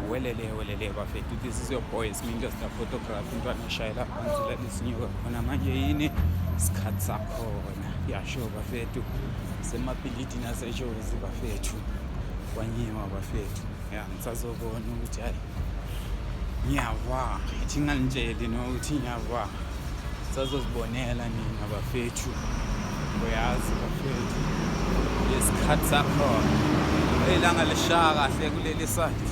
welele bafethu. This is your boy Smintos the photographer intwana eshayela phansi la lisinyuka khona manje yini isikhathi sakhona yasho bafethu semapiliti nasejozi bafethu kwanyima bafethu ya ngisazobona ukuthi hayi ngiyava ithi ngalintsheli no ukuthi ngiyava sazozibonela nina bafethu uyazi bafethu isikhathi sakhona elanga lishaka kahle kuleli side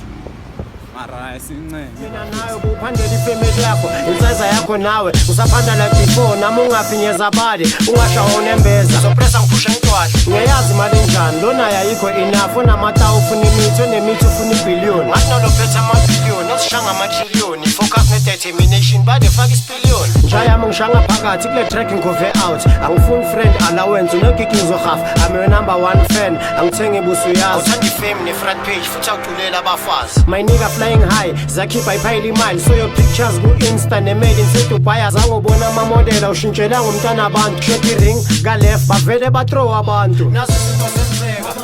mara sincenge mina nayo kuphandela ifamily yakho insize yakho nawe usaphanda like before nami ungafinyeza bali ungashawona embeza sopressa ngiphusha ngitwahle ngiyazi imali enjani lona ayikho enough onamata ufuna imithi onemithi ufuna ibillion ngathi nalo phethe amabiliyoni osishanga amatrillion focus ne determination bade faka isipillion njaya yami ngishanga phakathi kule track ngove out angifuni friend allowance unogigizo half I'm your number one fan angithenga ibuso yazi uthanda ifame ne front page futhi awuculela abafazi my nigga flying high zakhipha iphayile imali so your pictures ku Insta ne made in Dubai azangobona ama model awushintshela ngomntana abantu shoti ring ka left bavele ba throw abantu nazo izinto zenzeka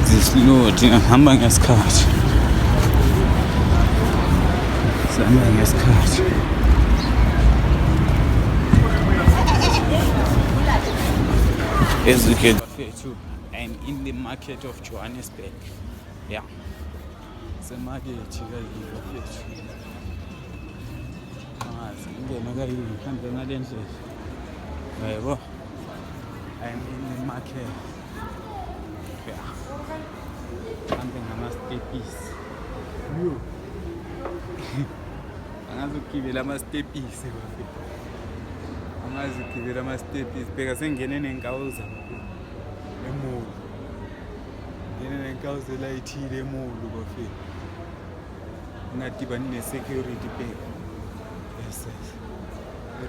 zisilodi ngihamba ngesikhathi sihamba ngesikhathi as you can see I'm in the market of Johannesburg yeah semarket bafethu ingena kayini mhlambe ngalendlela yebo I'm in the market yeah mhlambe ngama-stepisi angazugibela ama-stepisi bafethu angazugibela ama-stepisi bheka sengene nenkawuza emulu ngene nenkawuza elayithile emulu bafethu ngadibani ne-security bag yes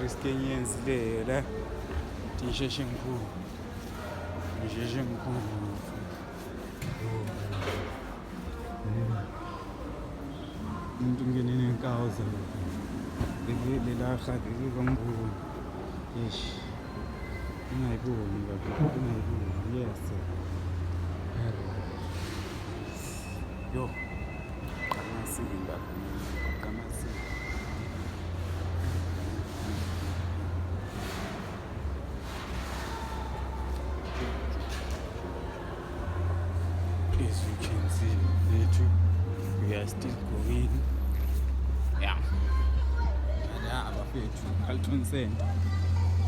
risk enyenzilela tisheshe ngikhulu umuntu ngene nenkawuza lela ngibona yes ungayiboni bafethu ungayiboni yes yo Simba kama Simba as you can see later we are still going yeah abafethu Carlton Center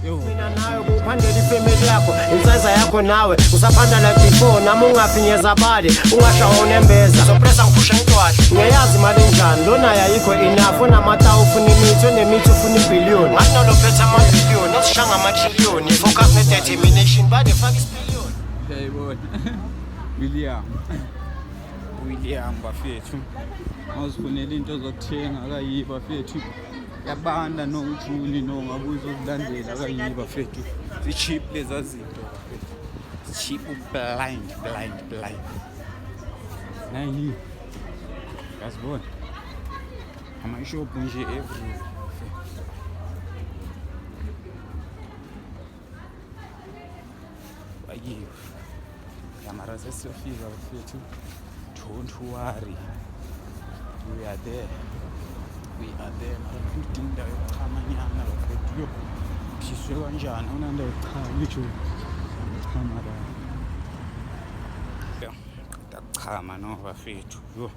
mina nayo kuphandela ifamily yakho insize yakho nawe usaphanda like before nami ungafinyeza bali ungashawona embeza sopressa ngiphusha ngitwahle ngiyazi imali enjani lona ayikho enough onamata ufuna imithi onemithi ufuna ibillion ngathi nalo phethe amabiliyoni osishanga amatrillion focus ne determination bade faka isipillion yayibona William bafethu awuzifunela into zokuthenga akayiba bafethu yabanda no ujuni no ngabuzo ukulandela akayiba bafethu cheap leza zinto bafethu cheap blind nayi yazibona ama shop nje everywhere bayiwe kamera sesifika bafethu don't worry we are there mara kudinda yokuchama nyana bafethu yo siswe kanjani unanda yokuchama ngisho chama la ya chama no bafethu yo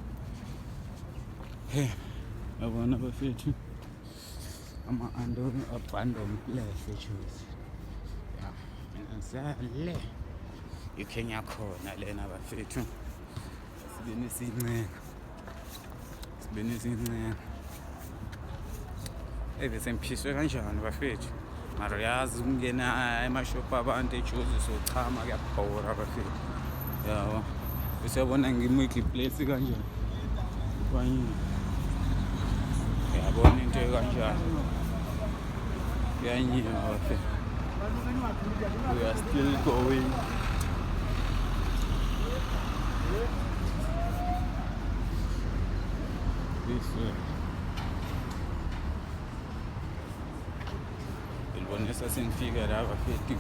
yabona bafethu ama abandon place choose ya mina sale iKenya khona lena bafethu sibene sinceka besemphiswe kanjani bafethu mara yazi ukungena emashop abantu ejuzi sochama kuyabhora bafethu yawo usiyabona ngimike place kanjani kwanye yabona into kanjani yanyiwa bafethu we are still going this way ilibonisa sengifika la bafethu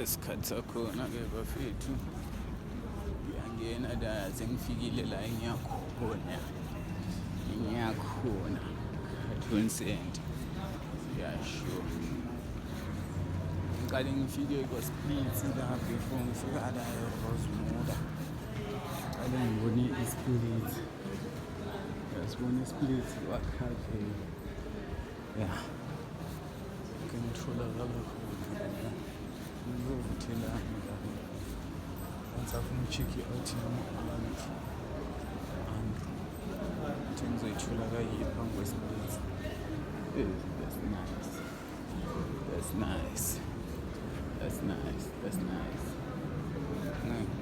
esikhathi sakhona ke bafethu ngiyangena la sengifikile la engiyakhona Cartoon Center. Yeah, sure. Ngiqale ngifike kwa-Splits la before ngifika la eRosemuller. Ngicale ngibone i-Splits. Sibone i-Splits wakhathi. Yeah. Ngitholakala khona. Ngizovuthelana la. Ngizafuna ucheck out abantu. Ngizayitholakala yipha ngwe-Splits. That's nice.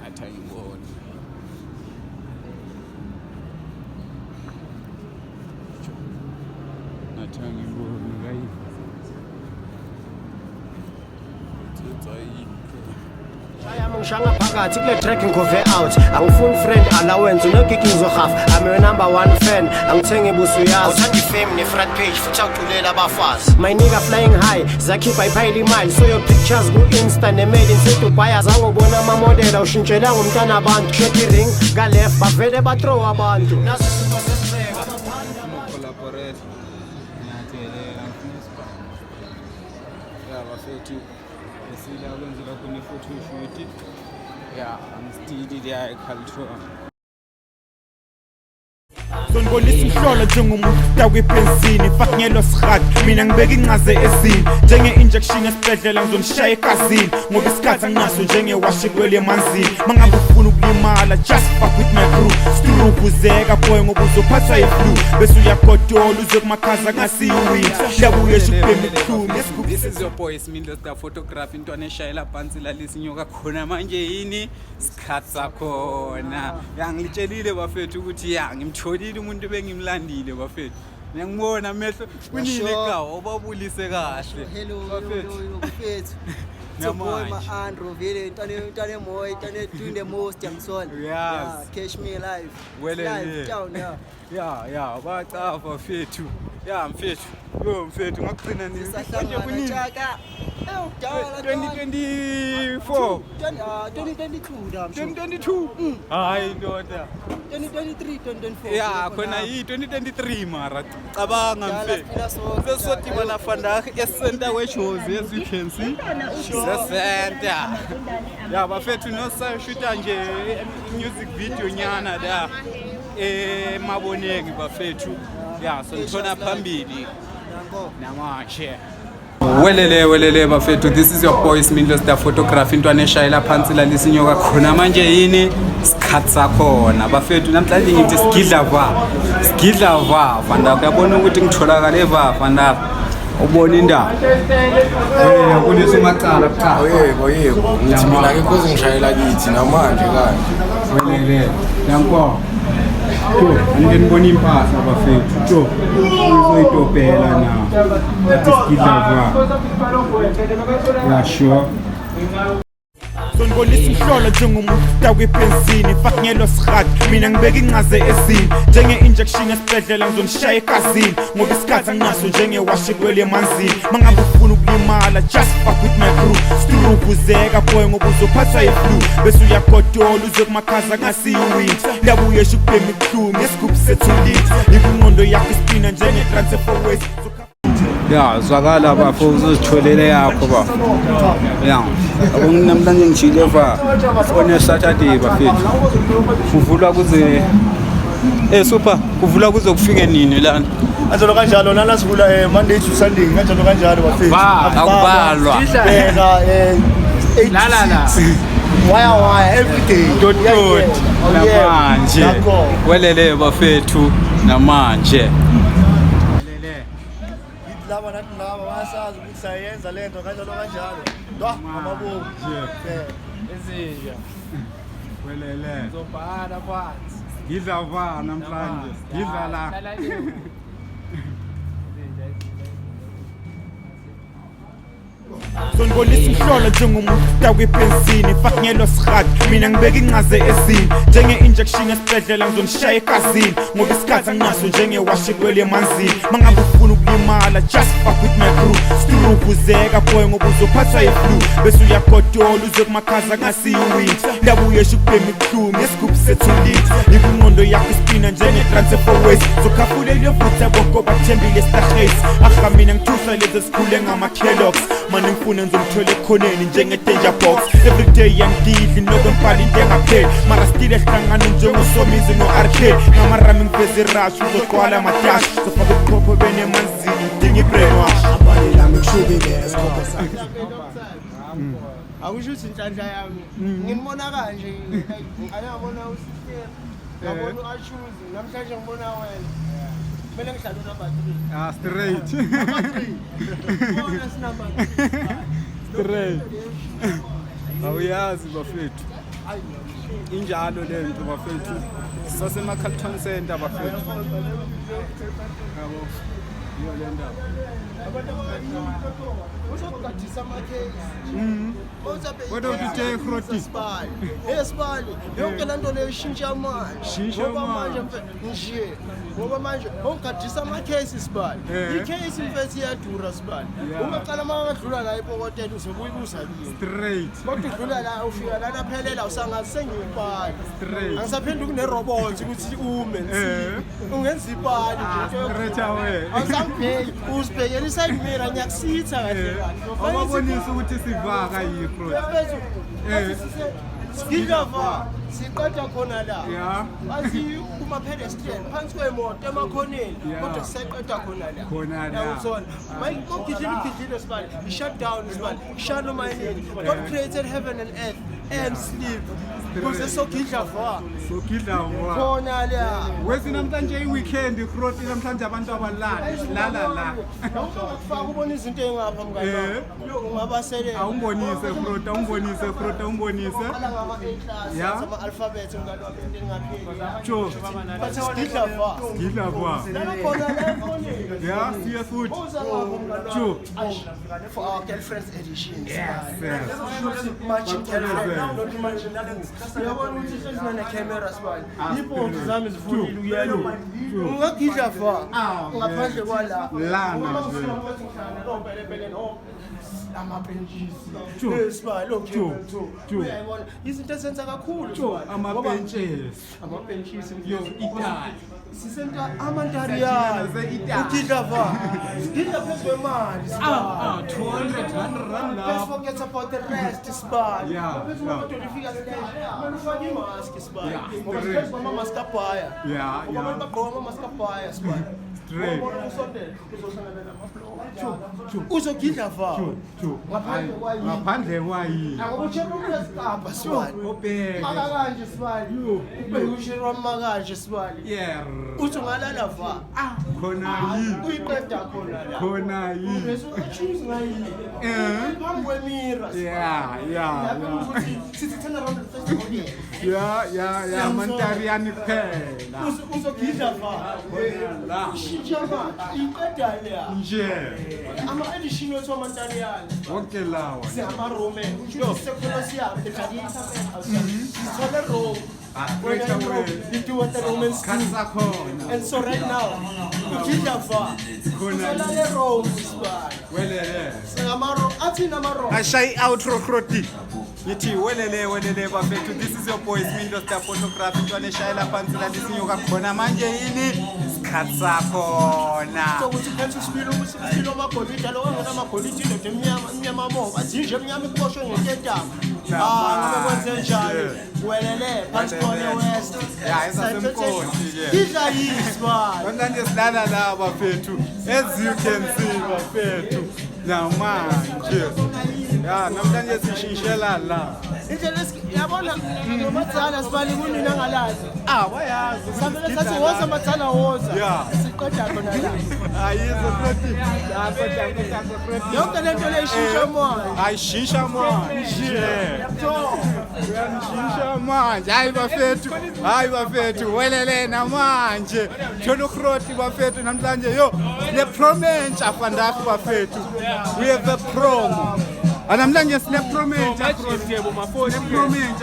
Ngathi angiboni. Ngathi angiboni kayiva. Shaya ngishanga phakathi kule track ngove out angifuni friend allowance unogigi ngizohafa I'm your number one fan angithengi busu yazi uthanda ifame ne front page futhi awuculela abafazi my nigga flying high zakhipha iphayile imali so your pictures ku Insta ne made in Dubai azangobona ama model ushintshela ngomntana abantu shake ring ka left bavele ba throw abantu naso izinto senzeka collaborate ngiyathelela bafethu esila kwenzela khona i-photoshoot angistili la eCulture. Sonibonisa umhlolo njengomuntu takwebenzini faknyelo sihat mina ngibeka incaze ezini njenge-injection esibhedlela ngizonishaya egazini ngoba isikhathi anginaso njengewashi kwele emanzini mangabe ufuna ukulimala just fuck with my crew sturubuzeka boy ngoba uzophathwa yi-flu bese uyagodola uze kumakhaza ngasiyiwinter hlabuyesha ukubhema ikhulu. This is your boy Smindlo Star Photography intwana eshayela phansi lalisi inyoka khona manje yini isikhathi sakhona ngilitshelile bafethu ukuthi ngimtholile umuntu bengimlandile bafethu ngiyangibona amehlo kunini egawo obabulise kahle bafethu boy ma-Andro vele intane moya intane doing the most yangizona cash me live town bacafa fethu mfethu ngakugcina nini manje kunini 2024 2022 hayi ndoda 2023 2024 khona yi 2023 mara cabanga mfethu sesotima na fanda escenter wejozi as you can see center bafethu no shoota nje music video nyana la maboneki bafethu so ngithona phambili namanje welele bafethu. This is your boy Smindlo Star Photography intwana eshayela phansi lalisi inyoka khona manje yini isikhathi sakhona bafethu namhlanje ngithi sigidla vava ndakuyabona ukuthi ngitholakala evafa ndapha ubona indaba yakulisa amacala buqala yebo ngithi mina ke cause ngishayela kithi namanje kanje welele nanko angenibona impahla bafethu uzoyitopela na athi sigidla sure. Sonibonisa umhlolo njengomuntu takwebenzini faknyelo sihat mina ngibeka incaze ezini njenge-injection esibhedlela ngizonishaya egazini ngoba isikhathi anginaso njengewashi kwele emanzini mangabe ufuna ukulimala just fuck with my crew sturubuzeka boy ngoba uzophathwa yi-flu bese uyagodola uze kumakhaza ngasiyiwinter hlabuyesha ukubhema ikhulu ngesigubhu sethulitha ingqondo yakho ispina njenge-transfer waste zwakala bafo uzozitholele yakho ba namhlanje ngijile on Saturday bafethu kuvulwa kuze super kuvulwa kuze kufike nini lana kanjalo kanjalo lana sivula Monday to Sunday kanjalo bafethu akubalwa la wire every day namanje welele bafethu namanje laba nathi basazi ukuthi sayenza lento kanjalo amabovu ezinja welele zobhala phansi ngidla namhlanje ngidla la Sonibonisa umhlolo njengomuntu takwebenzini faknyelo sihat mina ngibeka incaze ezini njenge-injection esibhedlela ngizonishaya egazini ngoba isikhathi anginaso njengewashi kwele emanzini mangabe ufuna uyalimala just fuck with my crew Sturukuzeka boy ngoba uzophathwa yi-flu bese uyagodola uze kumakhaza ngasiyi-winter ndabuye esho ukubhema ibuhlungu ngesigubhu sethu-litre ingqondo yakho ispina njenge-transfer waste zokhafulela yovutha boko bathembile starhase aha mina ngithusa lezi esikhule ngama-kellogs mane ngifuna ngizomthola ekhoneni njenge-danger box everyday yangididli nokwempala into engapheli mara still ehlangano njengosomizi no-arcade ngamarami ngiveze irashi uzogqwala amadashi zofaka ubuchopho benemanzini ngidinga i-brainwash akusho ukuthi inhlanhla yami nginibona kanje ngiyabona usistema ngiyabona u-Ashuzi namhlanje ngibona wena kumele ngihlale number 3 straight number 3 straight awuyazi bafethu injalo le nto bafethu sasema-Carlton Center bafethu yabo iyo le ndaba uzogadisa amakhesi What would you take, Roti? Esibali yonke lento leyo ishintsha manje ngoba manje ongadisa amakhesi sibali ikhesi mfethu iyadura sibali ungaqala mangadlula la epokotela uzobuyibuza kini straight kodwa udlula la ufika lana phelela usangazi sengiyipali angisaphenduki nerobot ukuthi ume ungenza ipali straight away awusangibheki uzibhekela iside mirror ngiyakusitha kahle awabonisa ukuthi sivaka yikho Skidava siqeda khona la yeah athi kuma pedestrian phansi kwemoto emakhoneni kodwa siqeda khona la yawuzona mayikogidile sibali shut down sibali shut my name God created heaven and earth and sleep kuze sokidlava khona la wesi namhlanje i-weekend ikroti namhlanje abantu abalala la ufaka ubona izinto engapha mngani ungabaselela awumbonise kroti awumbonise yeah ama alphabet ngalo into engapheli cho bathi skidlava khona la khona yeah siya futhi cho for our girlfriends edition yes matching girlfriend not imagine uyabona ukuthi sesina camera sibali iphone zami zivulile uyalo ungagidlava ngaphandle kwala lana amapentshisi esibali uyayibona izinto esenza kakhulu amapentshisi yo Italy sisenta amantariyana ukidlava ngidla phezu kwemali 200 rand let's forget about the rest sibali bese ufika stage ufake imask sibali ngoba sibali mama mask abhaya ngoba bagqoka ama mask abhaya sibali straight uzogidlava ngaphandle kwayini akuchepha kulesikapa sibali makakanje sibali ubheke ushiro makanje sibali uthi ungalala va khona yini uyiqeda khona yini bese uchoose ngayini phambi kwemira sithi turn around the festival mantariyani kuphela uzogidlava shijama iqeda la nje ama-edition wethu amantariyana wonke lawa singama-roman secolosium sithole Rome straight away you do what the Romans do sakhona and so right now ukidlava khona le Rome sibali welele athi nama-Rome ashayi outro kroti yithi welele bafethu this is your boy Smindo Star Photography ntwana eshayela phansi la lisinyuka khona manje yini isikhathi sakhona sokuthi phethe usipilo amagolide lo ongena amagolide into emnyama boba azinje emnyama ikuboshwe ngeketama ngabe kwenze njalo welele phansi khona west esasemkhosi idla yisibali bantanje silala la bafethu as you can see bafethu namanje namhlanje sishishela la indlela yabona nomathana sibali kunina ngalazi bayazi samele sathi woza mathana woza siqeda khona la ayizo kroti yonke lento le ishintsha moya ayishisha manje uyanishisha manje hayi bafethu welele namanje thola ukroti bafethu namhlanje yo le promencha fandaku bafethu we have a promo namhlanje sine promencha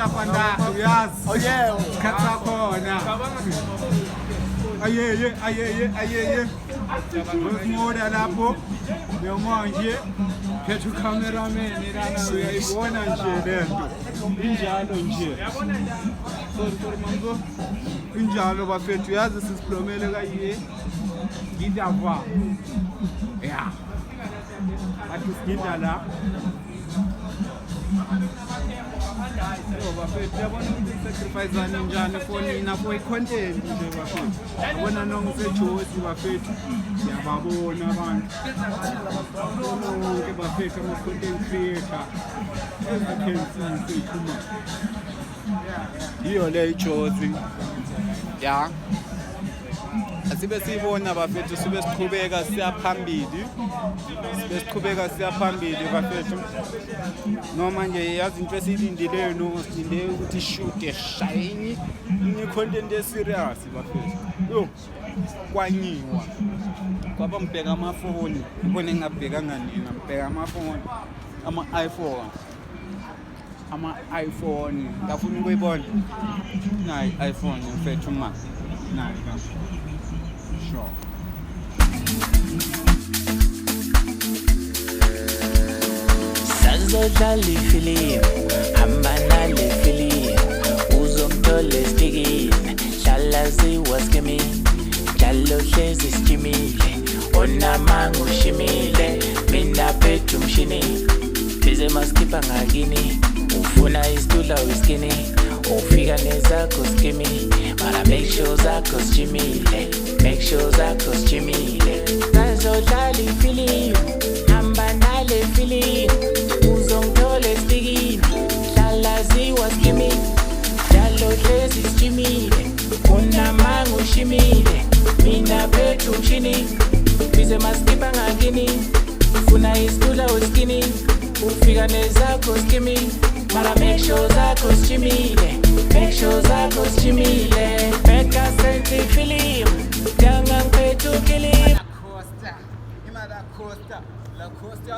fandaku uyazi isikhathi sakhona ayeye Ngosimoda lapho manje phethe ucameraman lana uyayibona nje lento injalo nje sorry mango injalo bafethu yazi sisiplomele kayiye ngidava ya athi sigida la bafethu yabona ukuthi sacrifice njani for nina for content nje bafethu bona nongisejosi bafethu yababona abantu bonke bafethu ama content creator ezikhensi ikhuma iyo le ijosi ya asibe sibona bafethu sibe siqhubeka siyaphambili bafethu noma nje yazi into esilindileyo nosilinde ukuthi shoot eshayini ni content serious bafethu yo kwanyiwa kwaba mbheka amafoni ubone ngabhekanga nina mbheka amafoni ama-iPhone ngafuna ukuyibona nayi iPhone mfethu ma nayi sure Sazodlala ifilimu hamba nale filimu uzomthola estikini hlala ziwaskimini njalo hlezi sijimile onamanga ushimile mina phethu mshini bize maskipha ngakini ufuna isitula wiskini ufika nezakho skimi mara make sure zakho sijimile Sazodlala ifilimu hamba nale filimu uzongithola estikini hlala ziwaskimi njalo hlezi sijimile unamanga ushimile mina phethu mshini bize maskipha ngakini ufuna isitula wiskini ufika nezakho skimi mara make sure zakho sijimile beka senti film danga mpethu kilim La Costa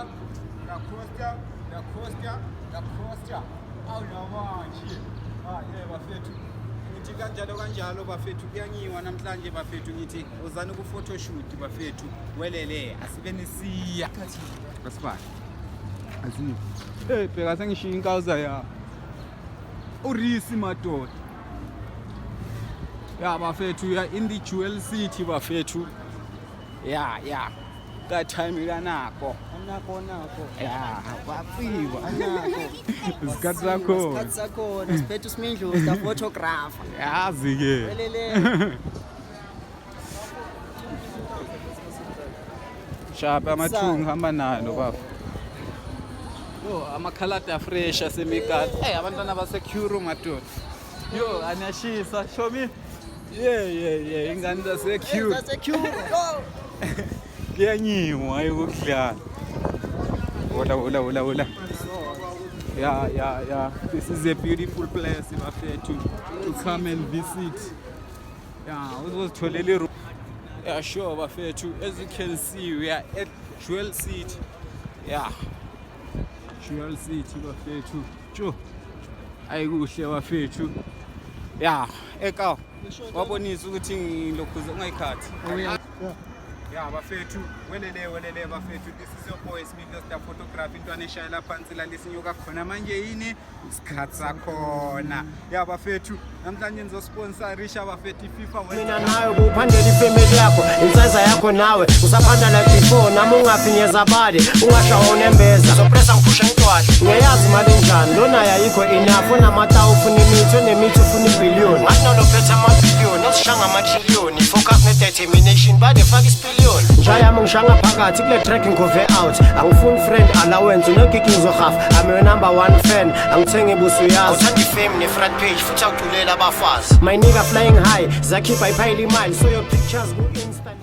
awunamanje bafethu ngithi kanjalo bafethu kuyanyiwa namhlanje bafethu ngithi uzana ku photoshoot bafethu welele asibe nisiya asifana azini bheka sengishiya inkawuza ya urisi madoda ya bafethu ya in the Jewel City bafethu ya ka time kanako ya bafiwa isikhathi sakho siphethe uSimindlu sta photographer yazi ke welele shapa amathungu hamba nalo baba yo amakhalada fresh asemikati abantwana basecure madoda yo anashisa show me yeah ingane zasecure kuyanyiwa ayokudlala hola yeah this is a beautiful place bafethu to come and visit uzozitholela yeah sure bafethu as you can see we are at Jewel City Jewel City bafethu jo ayikuhle bafethu eka wabonisa ukuthi ngilokhuza ungayikhathi ya bafethu welele bafethu this is your boy Smith Star Photography intwana eshayela phansi la lesinyuka khona manje yini isikhathi sakhona ya bafethu namhlanje nizosponsorisha bafethu FIFA mina nawe kuphandela ifamily yakho insiza yakho nawe usaphanda like before nami ungafinyeza bade ungashaya unembeza sopressa ngiphusha ngitwahle ngiyazi mali njani lona yayikho enough unamata ufuna imithi ufuna ibillion ngathi nolophethe amabilion esishanga ama-trillion focus ne-determination bade faka isipillion njaya ngishanga phakathi kule track ngove out angifuni friend allowance unogigi ngizohafa I'm your number one fan angithengi ibuso yazi uthanda ifame ne-front page futhi awuculela abafazi my nigga flying high zakhipha iphayile imali so your pictures ku-Insta